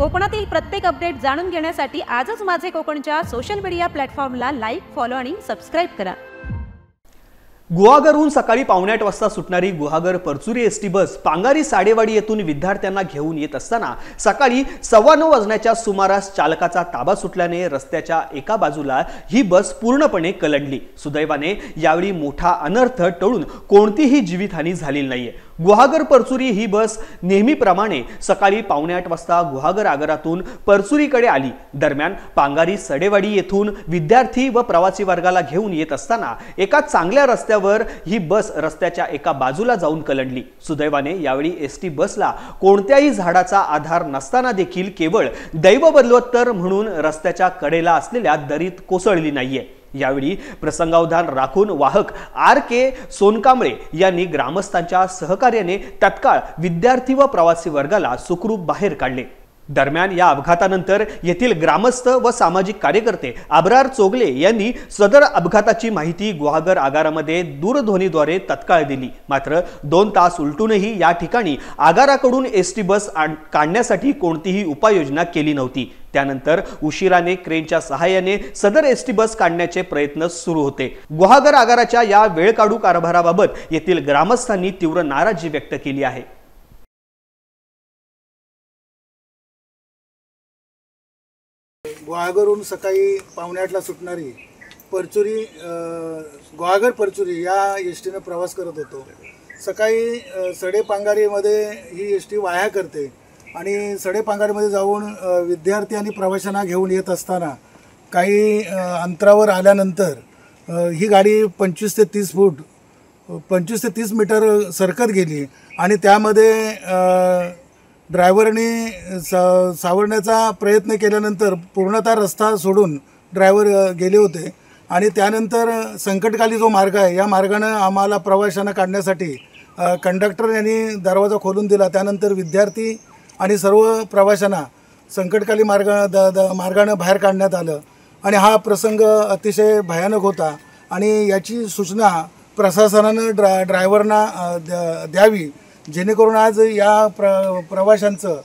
कोकणातील प्रत्येक अपडेट जाणून घेण्यासाठी आजच माझे कोकणच्या सोशल मीडिया प्लॅटफॉर्मला लाईक, फॉलो आणि सबस्क्राइब करा। गुहागरहून सकाळी 8:45 वाजता सुटणारी गुहागर परचुरी एसटी बस पांगारी साडेवाडी येथून विद्यार्थ्यांना घेऊन येत असताना सकाळी 9:15 वाजण्याच्या सुमारास चालकाचा ताबा सुटल्याने रस्त्याच्या एका बाजूला ही बस पूर्णपणे कलंडली। सुदैवाने यावेळी मोठा अनर्थ टळून कोणतीही जीवितहानी झालेली नाहीये। गुहागर परचुरी ही बस नेहमीप्रमाणे सकाळी 8:45 वाजता गुहागर आगारातून परचुरीकडे आली। दरम्यान पांगारी सडेवाडी येथून विद्यार्थी व प्रवासी वर्गाला घेऊन येत असताना एका चांगल्या रस्त्यावर ही बस रस्त्याच्या एका बाजूला जाऊन कलंडली। सुदैवाने यावेळी एसटी बसला कोणत्याही झाडाचा आधार नसताना देखील केवळ दैव बलवत्तर म्हणून रस्त्याच्या कडेला असलेल्या दरीत कोसळली नाहीये। यावेळी प्रसंगावधान राखून वाहक RK सोनकांबळे यांनी ग्रामस्थांच्या सहकार्याने तत्काळ विद्यार्थी व प्रवासी वर्गाला सुखरूप बाहेर काढले। दरम्यान या अपघातानंतर येथील ग्रामस्थ व सामाजिक कार्यकर्ते अब्रार चोगले यांनी सदर अपघाताची माहिती गुहागर आगारामध्ये दूरध्वनीद्वारे तत्काळ दिली। मात्र 2 तास उलटूनही या ठिकाणी आगाराकडून एसटी बस काढण्यासाठी कोणतीही उपाययोजना केली नव्हती। त्यानंतर उशिराने क्रेनच्या सहाय्याने सदर एसटी बस काढण्याचे प्रयत्न सुरू होते। गुहागर आगाराच्या या वेळकाढू कारभाराबाबत येथील ग्रामस्थांनी तीव्र नाराजी व्यक्त केली आहे। गुहागरहून सकाळी 8:45ला सुटणारी परचुरी गुहागर परचुरी या एसटीने प्रवास करत होतो। सकाळी सडेपांगारीमध्ये ही एसटी वाया करते आणि सडेपांगारीमध्ये जाऊन विद्यार्थी आणि प्रवाशांना घेऊन येत असताना काही अंतरावर आल्यानंतर ही गाडी 25 ते 30 मीटर सरकत गेली आणि त्यामध्ये ड्रायव्हरने सावरण्याचा प्रयत्न केल्यानंतर पूर्णतः रस्ता सोडून ड्रायव्हर गेले होते आणि त्यानंतर संकटकाली जो मार्ग आहे या मार्गाने आम्हाला प्रवाशांना काढण्यासाठी कंडक्टर यांनी दरवाजा खोलून दिला। त्यानंतर विद्यार्थी आणि सर्व प्रवाशांना संकटकाली मार्गाने बाहेर काढण्यात आलं आणि हा प्रसंग अतिशय भयानक होता आणि याची सूचना प्रशासनाने ड्रायव्हरना द्यावी, जेणेकरून आज या प्रवाशांचं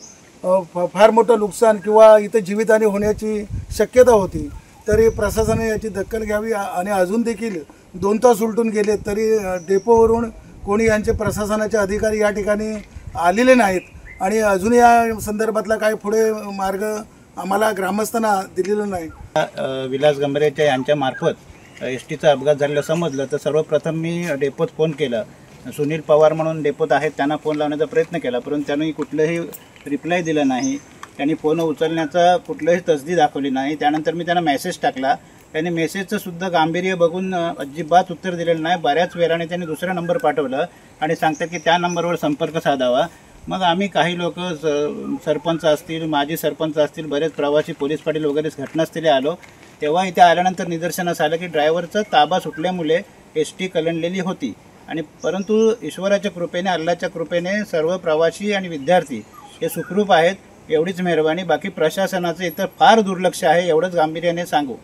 फार मोठं नुकसान किंवा इथं जीवितहानी होण्याची शक्यता होती। तरी प्रशासनाने याची दखल घ्यावी आणि अजून देखील 2 तास उलटून गेले तरी डेपोवरून कोणी यांचे प्रशासनाचे अधिकारी या ठिकाणी आलेले नाहीत आणि अजून या संदर्भातला काही पुढे मार्ग आम्हाला ग्रामस्थांना दिलेला नाही। विलास गंभरेच्या यांच्या मार्फत एसटीचा अपघात झालेला समजलं तर सर्वप्रथम मी डेपोत फोन केला। सुनील पवार म्हणून डेपोत आहेत, त्यांना फोन लावण्याचा प्रयत्न केला परंतु त्यांनी कुठलंही रिप्लाय दिला नाही। त्यांनी फोन उचलण्याचा कुठलंही तसदी दाखवली नाही। त्यानंतर मी त्यांना मेसेज टाकला, त्यांनी मेसेजचं सुद्धा गांभीर्य बघून अजिबात उत्तर दिलेलं नाही। बऱ्याच वेळाने त्यांनी दुसरा नंबर पाठवला आणि सांगतात की त्या नंबरवर संपर्क साधावा। मग आम्ही काही लोक सरपंच असतील, माजी सरपंच असतील, बरेच प्रवासी पोलीस पाटील वगैरे घटनास्थळी आलो। तेव्हा इथे आल्यानंतर निदर्शनास आलं की ड्रायव्हरचा ताबा सुटल्यामुळे एसटी कलंडलेली होती आणि परंतु ईश्वराच्या कृपेने, अल्लाच्या कृपेने सर्व प्रवासी आणि विद्यार्थी हे सुखरूप आहेत। एवढीच मेहरबानी, बाकी प्रशासनाचं इतर फार दुर्लक्ष आहे एवढंच गांभीर्याने सांगू।